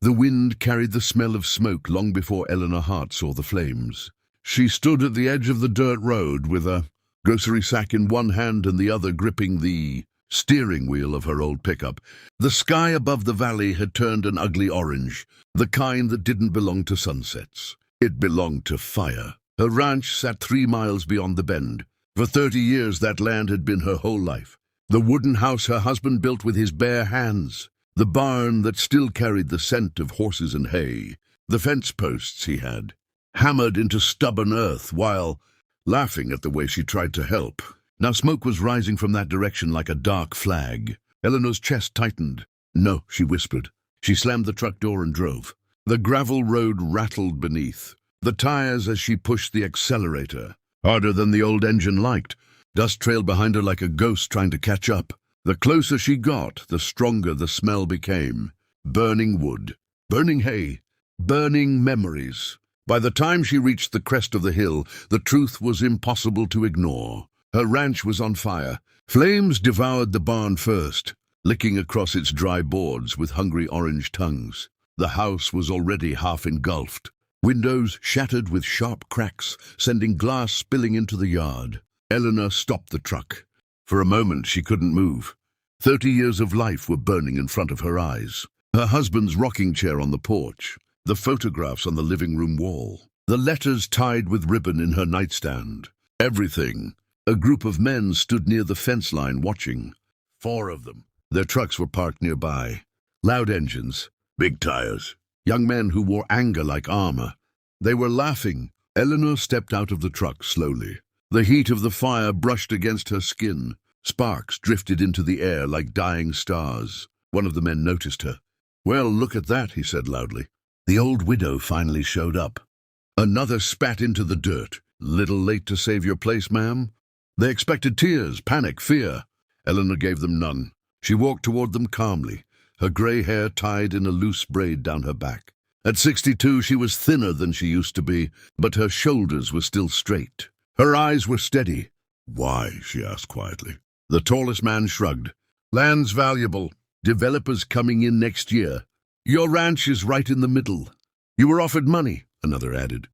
The wind carried the smell of smoke long before Eleanor Hart saw the flames. She stood at the edge of the dirt road with a grocery sack in one hand and the other gripping the steering wheel of her old pickup. The sky above the valley had turned an ugly orange, the kind that didn't belong to sunsets. It belonged to fire. Her ranch sat 3 miles beyond the bend. For 30 years that land had been her whole life. The wooden house her husband built with his bare hands. The barn that still carried the scent of horses and hay. The fence posts he had hammered into stubborn earth while laughing at the way she tried to help. Now smoke was rising from that direction like a dark flag. Eleanor's chest tightened. "No," she whispered. She slammed the truck door and drove. The gravel road rattled beneath. The tires as she pushed the accelerator, harder than the old engine liked. Dust trailed behind her like a ghost trying to catch up. The closer she got, the stronger the smell became. Burning wood, burning hay, burning memories. By the time she reached the crest of the hill, the truth was impossible to ignore. Her ranch was on fire. Flames devoured the barn first, licking across its dry boards with hungry orange tongues. The house was already half engulfed. Windows shattered with sharp cracks, sending glass spilling into the yard. Eleanor stopped the truck. For a moment she couldn't move. 30 years of life were burning in front of her eyes. Her husband's rocking chair on the porch, the photographs on the living room wall, the letters tied with ribbon in her nightstand. Everything. A group of men stood near the fence line watching. 4 of them. Their trucks were parked nearby. Loud engines, big tires. Young men who wore anger like armor. They were laughing. Eleanor stepped out of the truck slowly. The heat of the fire brushed against her skin. Sparks drifted into the air like dying stars. One of the men noticed her. "Well, look at that," he said loudly. The old widow finally showed up. Another spat into the dirt. "Little late to save your place, ma'am?" They expected tears, panic, fear. Eleanor gave them none. She walked toward them calmly, her gray hair tied in a loose braid down her back. At 62, she was thinner than she used to be, but her shoulders were still straight. Her eyes were steady. "Why?" she asked quietly. The tallest man shrugged. "Land's valuable. Developers coming in next year. Your ranch is right in the middle. You were offered money," another added.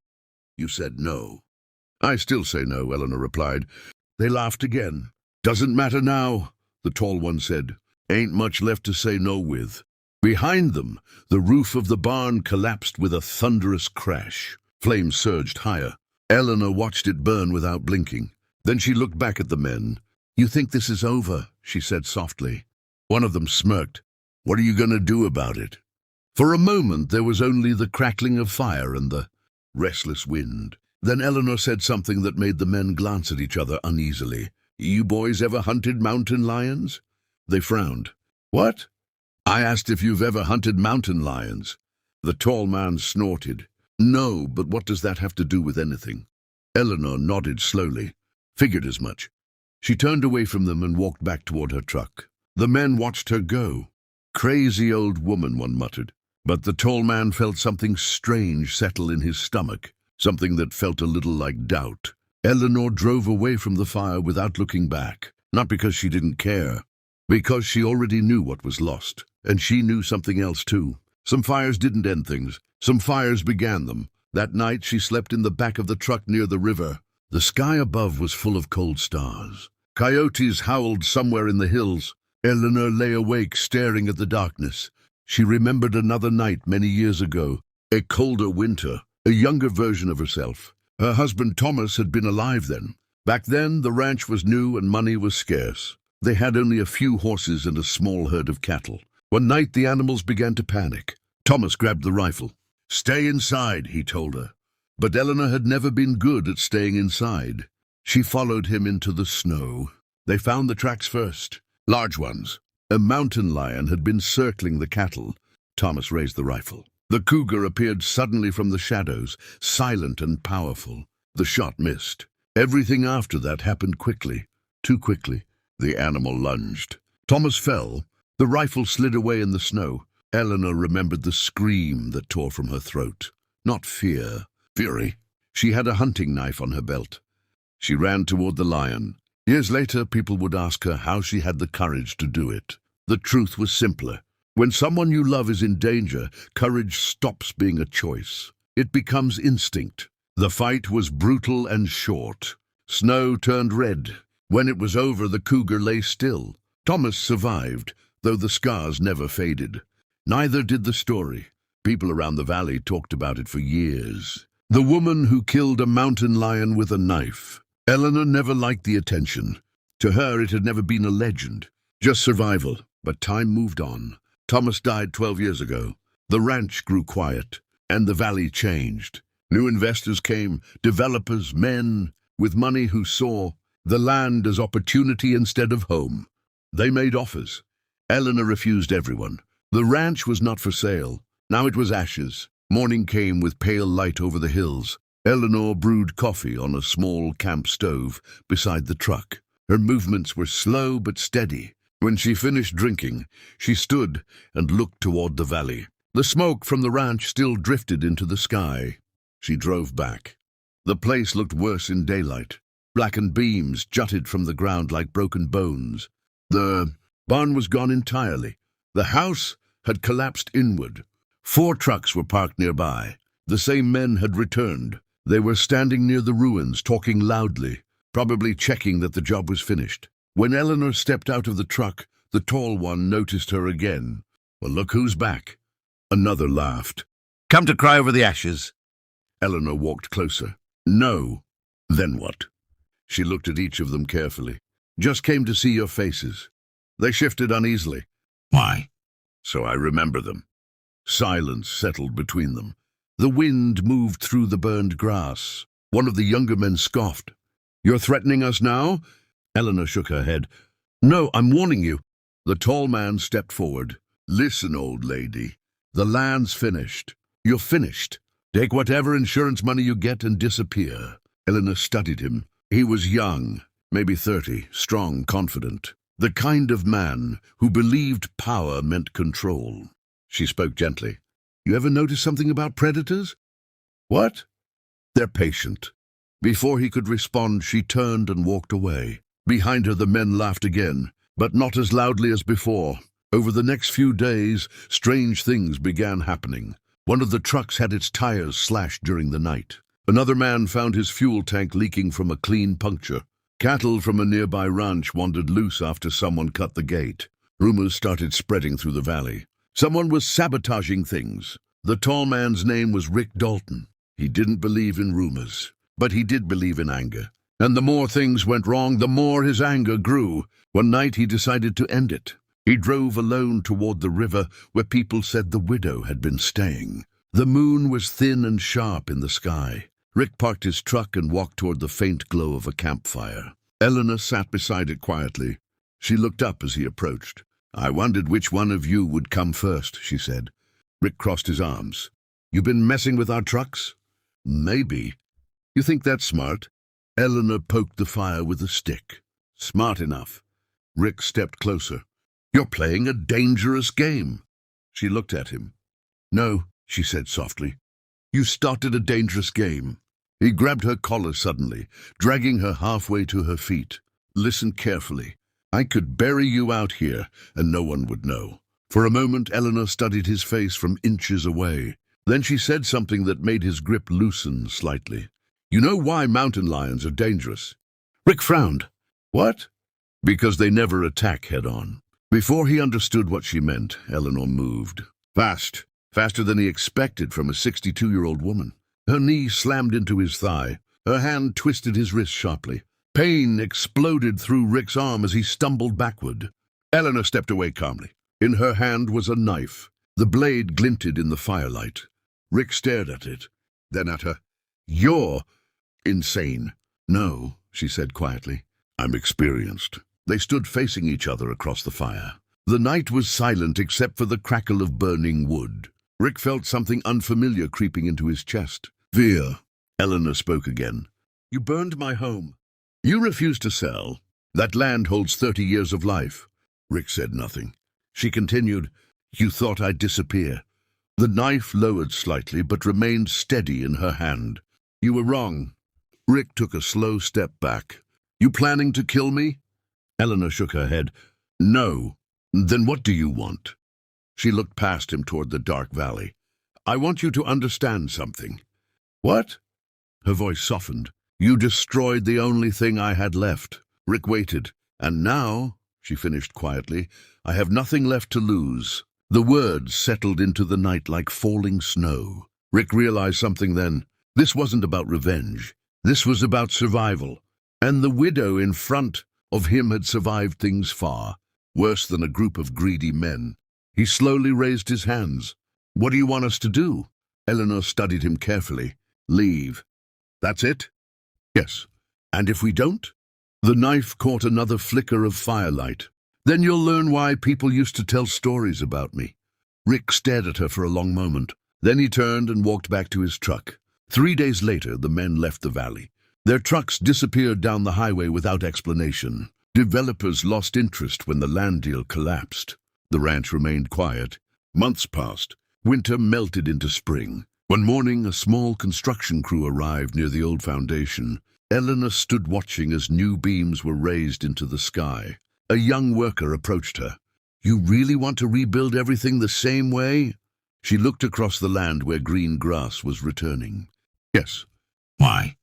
"You said no." "I still say no," Eleanor replied. They laughed again. "Doesn't matter now," the tall one said. "Ain't much left to say no with." Behind them, the roof of the barn collapsed with a thunderous crash. Flames surged higher. Eleanor watched it burn without blinking. Then she looked back at the men. "You think this is over?" she said softly. One of them smirked. "What are you going to do about it?" For a moment there was only the crackling of fire and the restless wind. Then Eleanor said something that made the men glance at each other uneasily. "You boys ever hunted mountain lions?" They frowned. "What?" "I asked if you've ever hunted mountain lions." The tall man snorted. "No, but what does that have to do with anything?" Eleanor nodded slowly. Figured as much. She turned away from them and walked back toward her truck. The men watched her go. "Crazy old woman," one muttered. But the tall man felt something strange settle in his stomach, something that felt a little like doubt. Eleanor drove away from the fire without looking back, not because she didn't care, because she already knew what was lost, and she knew something else too. Some fires didn't end things. Some fires began them. That night she slept in the back of the truck near the river. The sky above was full of cold stars. Coyotes howled somewhere in the hills. Eleanor lay awake, staring at the darkness. She remembered another night many years ago, a colder winter, a younger version of herself. Her husband Thomas had been alive then. Back then, the ranch was new and money was scarce. They had only a few horses and a small herd of cattle. One night, the animals began to panic. Thomas grabbed the rifle. "Stay inside," he told her. But Eleanor had never been good at staying inside. She followed him into the snow. They found the tracks first, large ones. A mountain lion had been circling the cattle. Thomas raised the rifle. The cougar appeared suddenly from the shadows, silent and powerful. The shot missed. Everything after that happened quickly, too quickly. The animal lunged. Thomas fell. The rifle slid away in the snow. Eleanor remembered the scream that tore from her throat. Not fear, fury. She had a hunting knife on her belt. She ran toward the lion. Years later, people would ask her how she had the courage to do it. The truth was simpler. When someone you love is in danger, courage stops being a choice. It becomes instinct. The fight was brutal and short. Snow turned red. When it was over, the cougar lay still. Thomas survived, though the scars never faded. Neither did the story. People around the valley talked about it for years. The woman who killed a mountain lion with a knife. Eleanor never liked the attention. To her, it had never been a legend, just survival. But time moved on. Thomas died 12 years ago. The ranch grew quiet, and the valley changed. New investors came, developers, men with money who saw the land as opportunity instead of home. They made offers. Eleanor refused everyone. The ranch was not for sale. Now it was ashes. Morning came with pale light over the hills. Eleanor brewed coffee on a small camp stove beside the truck. Her movements were slow but steady. When she finished drinking, she stood and looked toward the valley. The smoke from the ranch still drifted into the sky. She drove back. The place looked worse in daylight. Blackened beams jutted from the ground like broken bones. The barn was gone entirely. The house had collapsed inward. 4 trucks were parked nearby. The same men had returned. They were standing near the ruins, talking loudly, probably checking that the job was finished. When Eleanor stepped out of the truck, the tall one noticed her again. "Well, look who's back." Another laughed. "Come to cry over the ashes." Eleanor walked closer. "No." "Then what?" She looked at each of them carefully. "Just came to see your faces." They shifted uneasily. "Why?" "So I remember them." Silence settled between them. The wind moved through the burned grass. One of the younger men scoffed. "You're threatening us now?" Eleanor shook her head. "No, I'm warning you." The tall man stepped forward. "Listen, old lady. The land's finished. You're finished. Take whatever insurance money you get and disappear." Eleanor studied him. He was young, maybe 30, strong, confident. The kind of man who believed power meant control. She spoke gently. "You ever notice something about predators?" "What?" "They're patient." Before he could respond, she turned and walked away. Behind her, the men laughed again, but not as loudly as before. Over the next few days, strange things began happening. One of the trucks had its tires slashed during the night. Another man found his fuel tank leaking from a clean puncture. Cattle from a nearby ranch wandered loose after someone cut the gate. Rumors started spreading through the valley. Someone was sabotaging things. The tall man's name was Rick Dalton. He didn't believe in rumors, but he did believe in anger. And the more things went wrong, the more his anger grew. One night he decided to end it. He drove alone toward the river where people said the widow had been staying. The moon was thin and sharp in the sky. Rick parked his truck and walked toward the faint glow of a campfire. Eleanor sat beside it quietly. She looked up as he approached. "I wondered which one of you would come first," she said. Rick crossed his arms. "You been messing with our trucks?" "Maybe." "You think that's smart?" Eleanor poked the fire with a stick. "Smart enough." Rick stepped closer. "You're playing a dangerous game." She looked at him. "No," she said softly. "You started a dangerous game." He grabbed her collar suddenly, dragging her halfway to her feet. "Listen carefully. I could bury you out here, and no one would know." For a moment, Eleanor studied his face from inches away. Then she said something that made his grip loosen slightly. "You know why mountain lions are dangerous?" Rick frowned. "What?" "Because they never attack head-on." Before he understood what she meant, Eleanor moved. Fast, faster than he expected from a 62-year-old woman. Her knee slammed into his thigh. Her hand twisted his wrist sharply. Pain exploded through Rick's arm as he stumbled backward. Eleanor stepped away calmly. In her hand was a knife. The blade glinted in the firelight. Rick stared at it, then at her. "You're insane." "No," she said quietly. "I'm experienced." They stood facing each other across the fire. The night was silent except for the crackle of burning wood. Rick felt something unfamiliar creeping into his chest. "Fear." Eleanor spoke again. "You burned my home. You refused to sell. That land holds 30 years of life." Rick said nothing. She continued, "You thought I'd disappear." The knife lowered slightly but remained steady in her hand. "You were wrong." Rick took a slow step back. "You planning to kill me?" Eleanor shook her head. "No." "Then what do you want?" She looked past him toward the dark valley. "I want you to understand something." "What?" Her voice softened. "You destroyed the only thing I had left." Rick waited. "And now," she finished quietly, "I have nothing left to lose." The words settled into the night like falling snow. Rick realized something then. This wasn't about revenge. This was about survival. And the widow in front of him had survived things far worse than a group of greedy men. He slowly raised his hands. "What do you want us to do?" Eleanor studied him carefully. "Leave." "That's it?" "Yes." "And if we don't?" The knife caught another flicker of firelight. "Then you'll learn why people used to tell stories about me." Rick stared at her for a long moment. Then he turned and walked back to his truck. 3 days later, the men left the valley. Their trucks disappeared down the highway without explanation. Developers lost interest when the land deal collapsed. The ranch remained quiet. Months passed. Winter melted into spring. One morning, a small construction crew arrived near the old foundation. Eleanor stood watching as new beams were raised into the sky. A young worker approached her. "You really want to rebuild everything the same way?" She looked across the land where green grass was returning. "Yes." "Why?"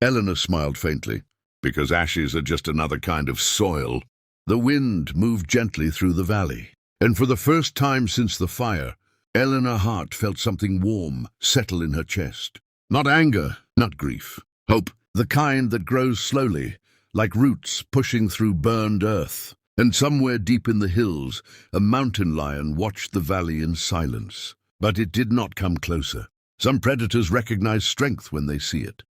Eleanor smiled faintly. "Because ashes are just another kind of soil." The wind moved gently through the valley, and for the first time since the fire, Eleanor Hart felt something warm settle in her chest. Not anger, not grief. Hope, the kind that grows slowly, like roots pushing through burned earth. And somewhere deep in the hills, a mountain lion watched the valley in silence. But it did not come closer. Some predators recognize strength when they see it.